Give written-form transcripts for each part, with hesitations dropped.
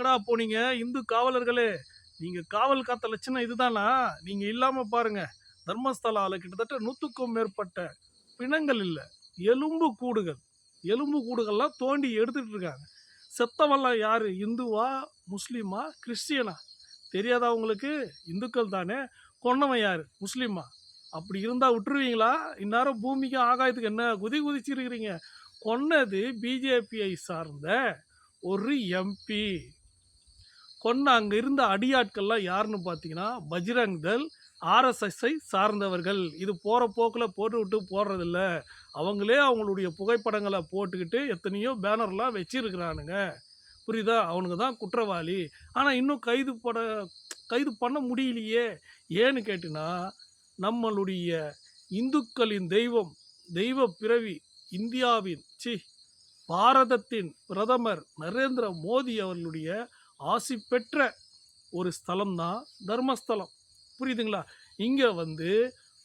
எங்கடா போனீங்க இந்து காவலர்களே? நீங்க காவல் காத்த லட்சணம் இதுதானா? நீங்க இல்லாம பாருங்க. தர்மஸ்தலால கிட்டத்தட்ட 100க்கும் மேற்பட்ட பிணங்கள் இல்ல. எலும்பு கூடுகள். எலும்பு கூடுகள்லாம் தோண்டி எடுத்துட்டு இருக்காங்க. செத்தவன்லாம் யாரு? இந்துவா? முஸ்லிமா? கிறிஸ்டியனா? தெரியாதா உங்களுக்கு? இந்துக்கள் தானே. கொன்னவன் யாரு? முஸ்லிமா? அப்படி இருந்தா விட்டுருவீங்களா? இந்நேரம் பூமிக்கும் ஆகாயத்துக்கு என்ன குதிச்சிருக்கிறீங்க. கொன்னது பிஜேபியை சார்ந்த ஒரு எம்பி. கொன்ன அங்க இருந்த அடியாட்கள்லாம் யாருன்னு பார்த்தீங்கன்னா, பஜ்ரங் தள், ஆர்எஸ்எஸ்ஐ சார்ந்தவர்கள். இது போற போக்குல போட்டுவிட்டு போடுறதில்ல. அவங்களே அவங்களுடைய புகைப்படங்கள போட்டுக்கிட்டு எத்தனையோ பேனர்லாம் வச்சிருக்கிறானுங்க. புரியுதா? அவனுங்க தான் குற்றவாளி. ஆனா இன்னும் கைது பண்ண முடியலையே. ஏன்னு கேட்டீன்னா, நம்மளுடைய இந்துக்களின் தெய்வம், தெய்வ பிறவி இந்தியாவின் பாரதத்தின் பிரதமர் நரேந்திர மோடி அவர்களுடைய ஆசி பெற்ற ஒரு ஸ்தலம் தான் தர்மஸ்தலம். புரியுதுங்களா? இங்க வந்து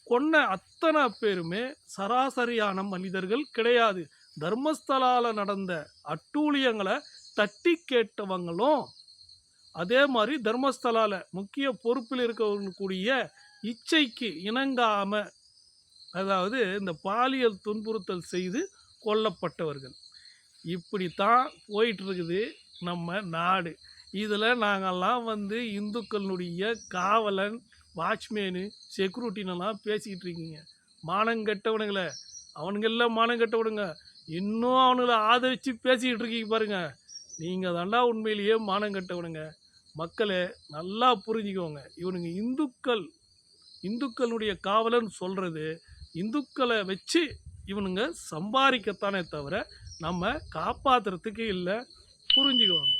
கொன்ன அத்தனை பேருமே சராசரியான மனிதர்கள் கிடையாது. தர்மஸ்தலால நடந்த அட்டூழியங்களை தட்டி கேட்டவங்களும், அதே மாதிரி தர்மஸ்தலால முக்கிய பொறுப்பில் இருக்கக்கூடிய இச்சைக்கு இணங்காம, அதாவது இந்த பாலியல் துன்புறுத்தல் செய்து கொல்லப்பட்டவர்கள். இப்படித்தான் போயிட்டு இருக்குது நம்ம நாடு. இதில் நாங்கள்லாம் வந்து இந்துக்களுடைய காவலன், வாட்ச்மேனு, செக்யூரிட்டினெல்லாம் பேசிக்கிட்டு இருக்கீங்க. மானங்கெட்டவனுங்களே, அவனுங்கெல்லாம் மானங்கெட்டவனுங்க. இன்னும் அவனுங்களை ஆதரித்து பேசிக்கிட்டு இருக்கீங்க பாருங்க. நீங்கள் தாண்டா உண்மையிலேயே மானங்கெட்டவனுங்க. மக்களே நல்லா புரிஞ்சுக்கோங்க. இவனுங்க இந்துக்களுடைய காவலன் சொல்கிறது இந்துக்களை வச்சு இவனுங்க சம்பாதிக்கத்தானே தவிர நம்ம காப்பாற்றுறதுக்கு இல்லை. புரிஞ்சுக்கோங்க.